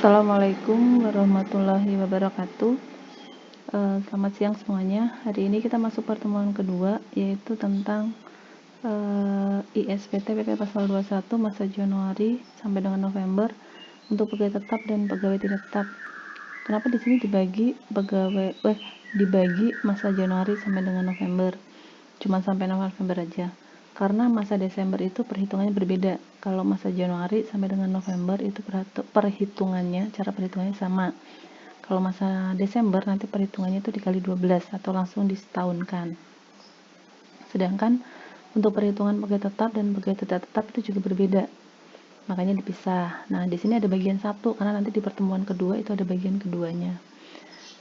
Assalamualaikum warahmatullahi wabarakatuh. Selamat siang semuanya. Hari ini kita masuk pertemuan kedua, yaitu tentang ISPT PP pasal 21 masa Januari sampai dengan November untuk pegawai tetap dan pegawai tidak tetap. Kenapa di sini dibagi masa Januari sampai dengan November? Cuma sampai November aja. Karena masa Desember itu perhitungannya berbeda. Kalau masa Januari sampai dengan November itu cara perhitungannya sama. Kalau masa Desember nanti perhitungannya itu dikali 12 atau langsung disetahunkan. Sedangkan untuk perhitungan pegawai tetap dan pegawai tidak tetap itu juga berbeda. Makanya dipisah. Nah, di sini ada bagian 1 karena nanti di pertemuan kedua itu ada bagian keduanya.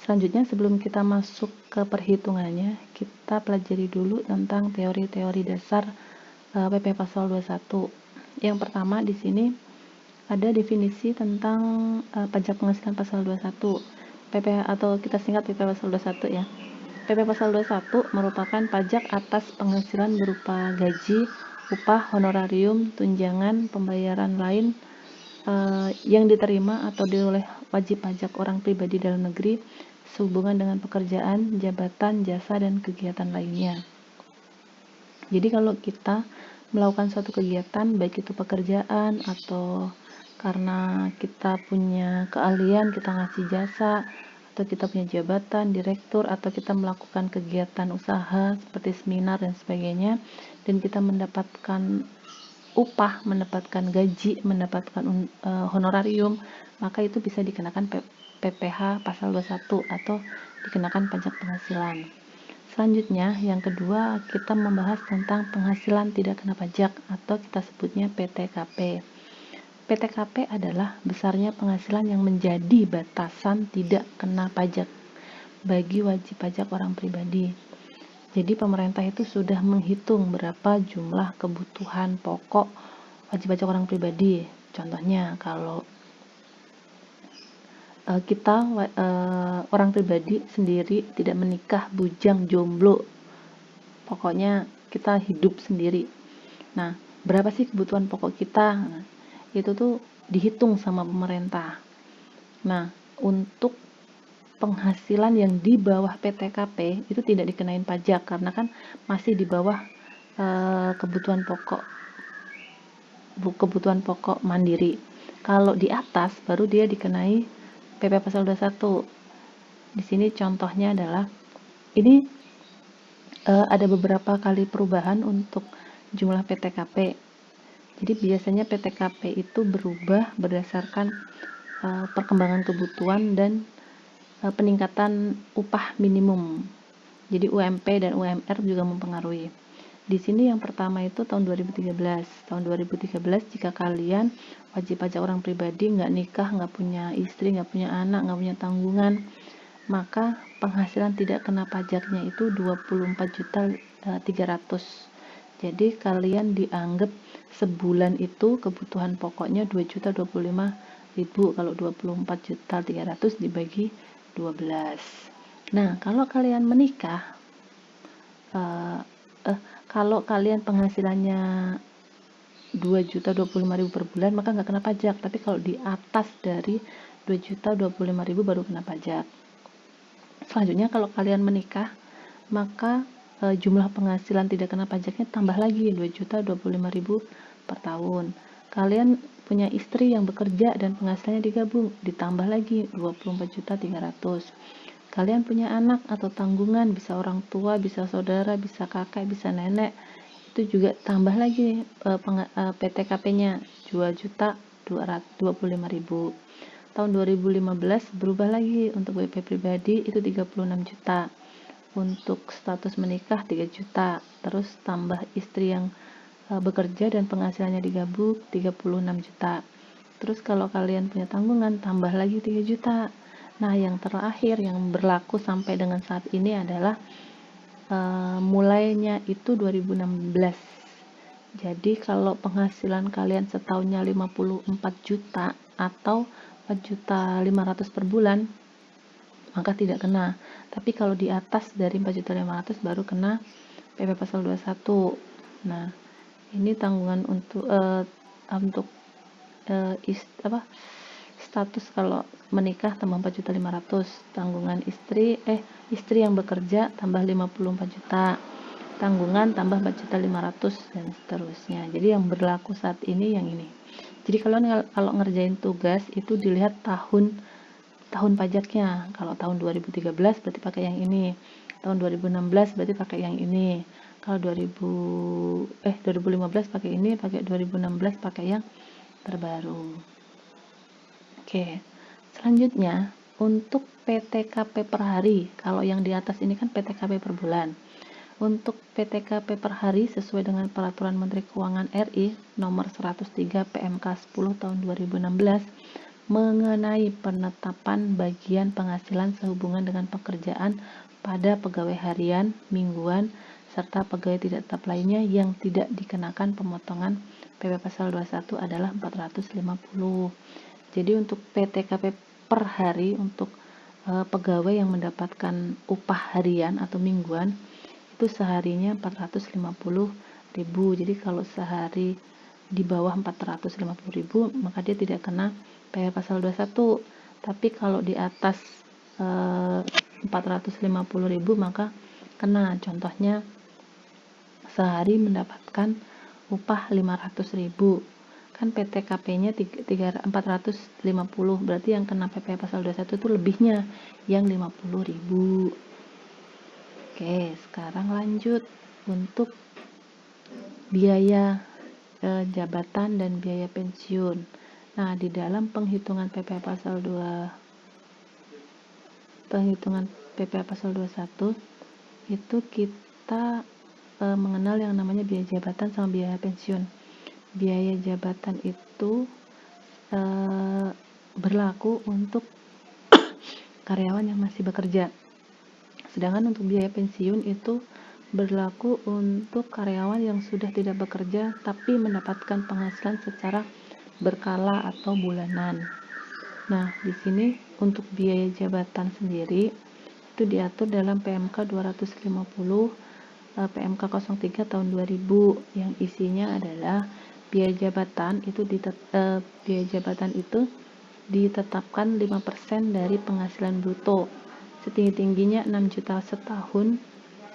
Selanjutnya, sebelum kita masuk ke perhitungannya, kita pelajari dulu tentang teori-teori dasar PP pasal 21. Yang pertama di sini ada definisi tentang pajak penghasilan pasal 21. PP atau kita singkat PP pasal 21 ya. PP pasal 21 merupakan pajak atas penghasilan berupa gaji, upah, honorarium, tunjangan, pembayaran lain yang diterima atau dioleh wajib pajak orang pribadi dalam negeri sehubungan dengan pekerjaan, jabatan, jasa, dan kegiatan lainnya. Jadi kalau kita melakukan suatu kegiatan, baik itu pekerjaan atau karena kita punya keahlian, kita ngasih jasa, atau kita punya jabatan, direktur, atau kita melakukan kegiatan usaha seperti seminar dan sebagainya, dan kita mendapatkan upah, mendapatkan gaji, mendapatkan honorarium, maka itu bisa dikenakan PPh pasal 21 atau dikenakan pajak penghasilan. Selanjutnya, yang kedua, kita membahas tentang penghasilan tidak kena pajak atau kita sebutnya PTKP. PTKP adalah besarnya penghasilan yang menjadi batasan tidak kena pajak bagi wajib pajak orang pribadi. Jadi pemerintah itu sudah menghitung berapa jumlah kebutuhan pokok wajib pajak orang pribadi. Contohnya kalau kita orang pribadi sendiri tidak menikah, bujang, jomblo, pokoknya kita hidup sendiri. Nah, berapa sih kebutuhan pokok kita? Nah, itu tuh dihitung sama pemerintah. Nah, untuk penghasilan yang di bawah PTKP itu tidak dikenain pajak karena kan masih di bawah kebutuhan pokok mandiri. Kalau di atas baru dia dikenai PP pasal 21. Di sini contohnya adalah ini ada beberapa kali perubahan untuk jumlah PTKP. Jadi biasanya PTKP itu berubah berdasarkan perkembangan kebutuhan dan peningkatan upah minimum. Jadi UMP dan UMR juga mempengaruhi. Di sini yang pertama itu tahun 2013. Tahun 2013 jika kalian wajib pajak orang pribadi, nggak nikah, nggak punya istri, nggak punya anak, nggak punya tanggungan, maka penghasilan tidak kena pajaknya itu 24.300.000. Jadi kalian dianggap sebulan itu kebutuhan pokoknya 2.025.000 kalau 24.300.000 dibagi 12. Nah, kalau kalian menikah kalau kalian penghasilannya 2.025.000 per bulan maka nggak kena pajak, tapi kalau di atas dari 2.025.000 baru kena pajak. Selanjutnya kalau kalian menikah maka jumlah penghasilan tidak kena pajaknya tambah lagi 2.025.000 per tahun. Kalian punya istri yang bekerja dan penghasilannya digabung ditambah lagi 24.300.000. Kalian punya anak atau tanggungan, bisa orang tua, bisa saudara, bisa kakak, bisa nenek, itu juga tambah lagi PTKP-nya 2.225.000. Tahun 2015 berubah lagi, untuk WP pribadi itu 36 juta, untuk status menikah 3 juta, terus tambah istri yang bekerja dan penghasilannya digabung 36 juta. Terus kalau kalian punya tanggungan tambah lagi 3 juta. Nah, yang terakhir yang berlaku sampai dengan saat ini adalah mulainya itu 2016. Jadi kalau penghasilan kalian setahunnya 54 juta atau 4.500.000 per bulan, maka tidak kena. Tapi kalau di atas dari 4.500.000 baru kena PP pasal 21. Nah, ini tanggungan untuk status kalau menikah tambah 4.500.000, tanggungan istri yang bekerja tambah 54 juta, tanggungan tambah 4.500.000 dan seterusnya. Jadi yang berlaku saat ini yang ini. Jadi kalau ngerjain tugas itu dilihat tahun pajaknya. Kalau tahun 2013 berarti pakai yang ini. Tahun 2016 berarti pakai yang ini. Kalau 2015 pakai ini, pakai 2016 pakai yang terbaru. Oke. Selanjutnya untuk PTKP per hari. Kalau yang di atas ini kan PTKP per bulan. Untuk PTKP per hari sesuai dengan Peraturan Menteri Keuangan RI nomor 103 PMK 10 tahun 2016 mengenai penetapan bagian penghasilan sehubungan dengan pekerjaan pada pegawai harian, mingguan, serta pegawai tidak tetap lainnya yang tidak dikenakan pemotongan PP Pasal 21 adalah 450. Jadi untuk PTKP per hari untuk pegawai yang mendapatkan upah harian atau mingguan itu seharinya 450.000. Jadi kalau sehari di bawah 450.000 maka dia tidak kena PP Pasal 21. Tapi kalau di atas 450.000 maka kena. Contohnya sehari mendapatkan upah 500.000, kan PTKP-nya 450, berarti yang kena PP Pasal 21 itu lebihnya yang 50.000. Oke, sekarang lanjut untuk biaya jabatan dan biaya pensiun. Nah, di dalam penghitungan PP Pasal 21 itu kita mengenal yang namanya biaya jabatan sama biaya pensiun. Biaya jabatan itu berlaku untuk karyawan yang masih bekerja. Sedangkan untuk biaya pensiun itu berlaku untuk karyawan yang sudah tidak bekerja tapi mendapatkan penghasilan secara berkala atau bulanan. Nah, di sini untuk biaya jabatan sendiri itu diatur dalam PMK 250 PMK 03 tahun 2000 yang isinya adalah biaya jabatan itu ditetapkan 5% dari penghasilan bruto setinggi-tingginya 6 juta setahun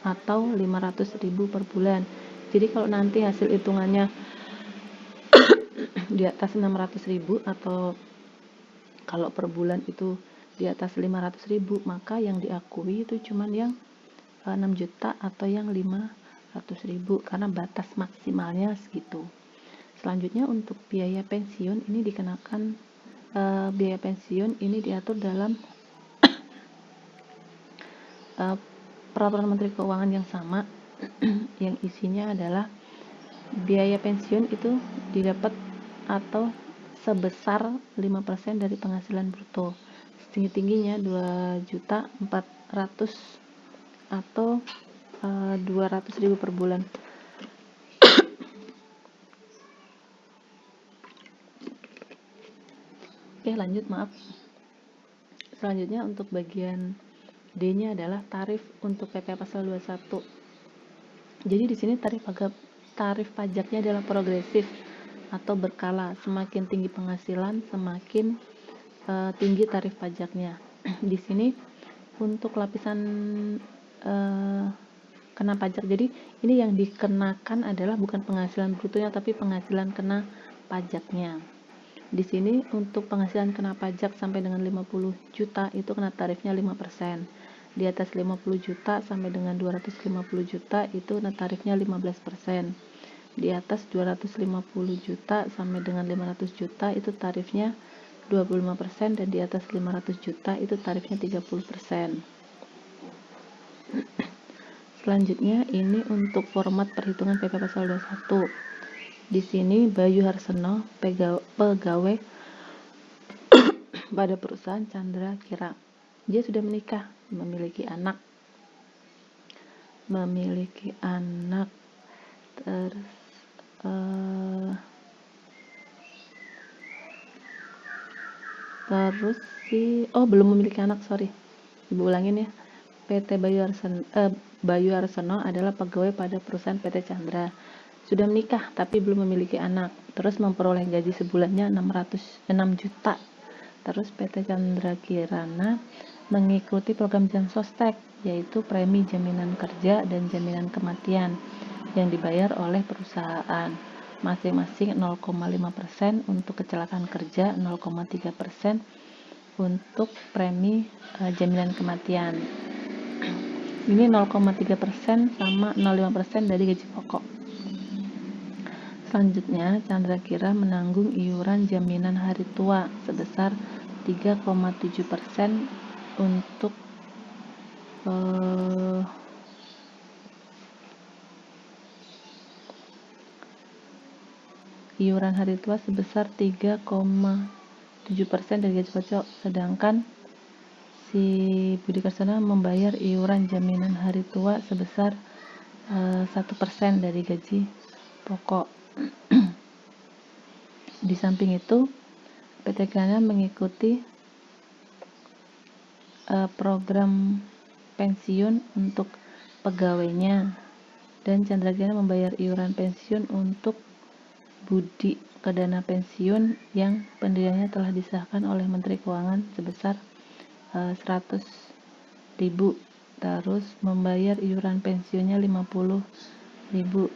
atau 500.000 per bulan. Jadi kalau nanti hasil hitungannya di atas 600.000 atau kalau per bulan itu di atas 500.000 maka yang diakui itu cuman yang 6 juta atau yang 500.000 karena batas maksimalnya segitu. Selanjutnya untuk biaya pensiun ini dikenakan biaya pensiun ini diatur dalam Peraturan Menteri Keuangan yang sama yang isinya adalah biaya pensiun itu didapat atau sebesar 5% dari penghasilan bruto setinggi-tingginya 2.400.000 atau 200.000 per bulan. Oke, lanjut, maaf. Selanjutnya untuk bagian D-nya adalah tarif untuk PP Pasal 21. Jadi di sini tarif pajaknya adalah progresif atau berkala. Semakin tinggi penghasilan, semakin tinggi tarif pajaknya. Di sini untuk lapisan kena pajak. Jadi ini yang dikenakan adalah bukan penghasilan brutonya tapi penghasilan kena pajaknya. Di sini untuk penghasilan kena pajak sampai dengan 50 juta itu kena tarifnya 5%. Di atas 50 juta sampai dengan 250 juta itu kena tarifnya 15%. Di atas 250 juta sampai dengan 500 juta itu tarifnya 25% dan di atas 500 juta itu tarifnya 30%. Selanjutnya ini untuk format perhitungan PP Pasal 21. Di sini Bayu Harsono, pegawai pada perusahaan Chandra Kira. Dia sudah menikah, memiliki anak. Belum memiliki anak, sorry. Ibu ulangin ya. PT Bayu Harsono adalah pegawai pada perusahaan PT Chandra. Sudah menikah tapi belum memiliki anak. Terus memperoleh gaji sebulannya 6 juta Terus PT Chandra Kirana mengikuti program Jansostek, yaitu premi jaminan kerja dan jaminan kematian yang dibayar oleh perusahaan, masing-masing 0,5% untuk kecelakaan kerja, 0,3% untuk premi jaminan kematian. Ini 0,3% sama 0,5% dari gaji pokok. Selanjutnya, Chandra Kira menanggung iuran jaminan hari tua sebesar 3,7% untuk iuran hari tua sebesar 3,7% dari gaji pokok, sedangkan si Budi Karsono membayar iuran jaminan hari tua sebesar 1% dari gaji pokok. Di samping itu, PT Kirana mengikuti program pensiun untuk pegawainya, dan Chandra Kirana membayar iuran pensiun untuk Budi ke dana pensiun yang pendiriannya telah disahkan oleh Menteri Keuangan sebesar 100.000, terus membayar iuran pensiunnya 50.000.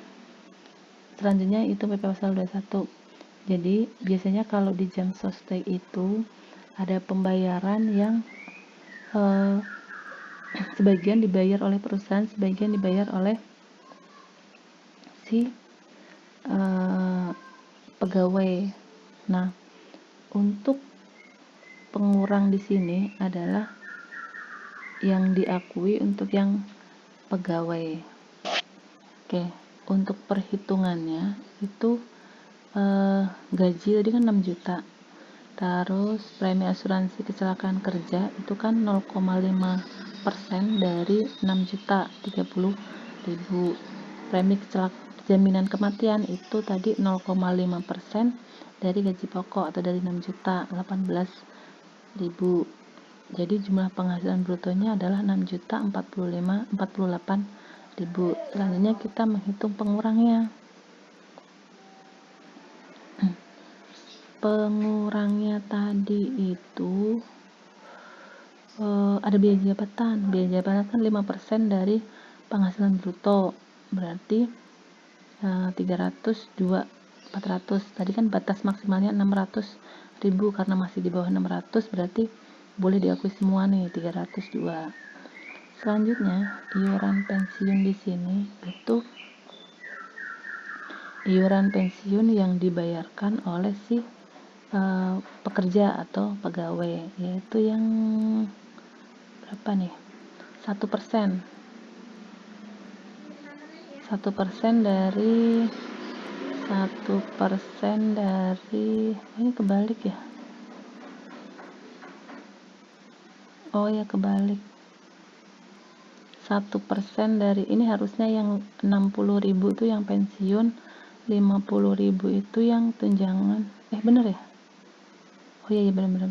Selanjutnya itu PP pasal 21. Jadi biasanya kalau di Jansostek itu ada pembayaran yang sebagian dibayar oleh perusahaan, sebagian dibayar oleh si pegawai. Nah, untuk pengurang di sini adalah yang diakui untuk yang pegawai. Oke, untuk perhitungannya itu gaji tadi kan 6 juta. Terus premi asuransi kecelakaan kerja itu kan 0,5% dari 6 juta 30.000. Premi jaminan kematian itu tadi 0,5% dari gaji pokok atau dari 6 juta 18.000. Jadi jumlah penghasilan brutonya adalah 6.048.000. Selanjutnya kita menghitung pengurangnya. Pengurangnya tadi itu ada biaya jabatan. Biaya jabatan kan 5% dari penghasilan bruto. Berarti 302 400. Tadi kan batas maksimalnya 600.000, karena masih di bawah 600 berarti boleh diakui semua nih 302. Selanjutnya, iuran pensiun di sini itu iuran pensiun yang dibayarkan oleh si pekerja atau pegawai, yaitu yang berapa nih? 1% dari ini kebalik ya? Oh ya, kebalik. 1% dari ini harusnya yang 60.000 itu yang pensiun, 50.000 itu yang tunjangan. Bener ya? Oh iya, bener.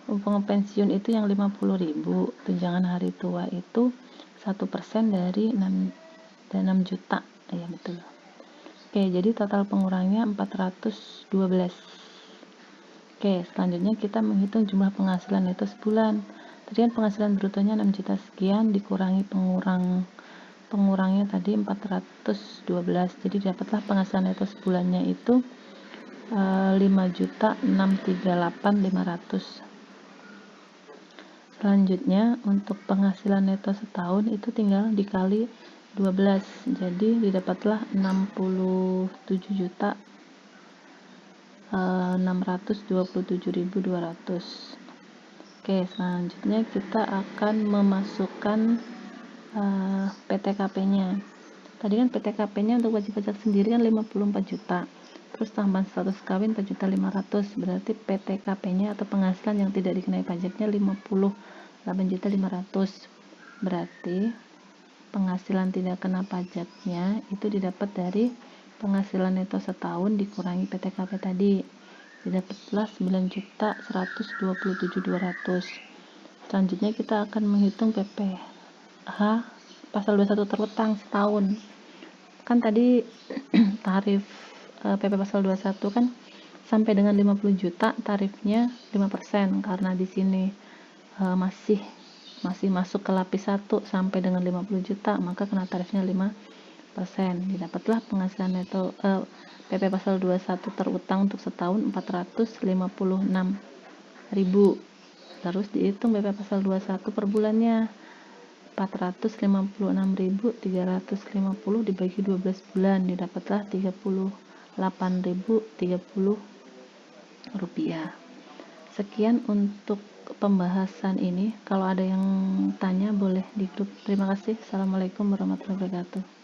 Pensiun itu yang 50.000, tunjangan hari tua itu 1% dari 6 juta. Ya betul. Oke, jadi total pengurangnya 412. Oke, selanjutnya kita menghitung jumlah penghasilan neto sebulan. Tadi kan penghasilan brutonya 6 juta sekian dikurangi pengurangnya tadi 412. Jadi dapatlah penghasilan neto sebulannya itu 5.638.500. Selanjutnya untuk penghasilan neto setahun itu tinggal dikali 12, jadi didapatlah 67.627.200. Oke, selanjutnya kita akan memasukkan PTKP-nya. Tadi kan PTKP-nya untuk wajib pajak sendiri kan 54 juta. Terus tambahan status kawin 4.500.000, berarti PTKP-nya atau penghasilan yang tidak dikenai pajaknya 58.500.000. Berarti penghasilan tidak kena pajaknya itu didapat dari penghasilan neto setahun dikurangi PTKP tadi. Didapatlah 9.127.200. Selanjutnya kita akan menghitung PPh pasal 21 terutang setahun. Kan tadi tarif PP pasal 21 kan sampai dengan 50 juta tarifnya 5%, karena di sini masih masuk ke lapis 1 sampai dengan 50 juta, maka kena tarifnya 5%. Didapatlah penghasilan neto PP pasal 21 terutang untuk setahun 456.000. Terus dihitung PP pasal 21 per bulannya, 456.350 dibagi 12 bulan, didapatlah 38.030 rupiah. Sekian untuk pembahasan ini. Kalau ada yang tanya boleh di grup. Terima kasih. Assalamualaikum warahmatullahi wabarakatuh.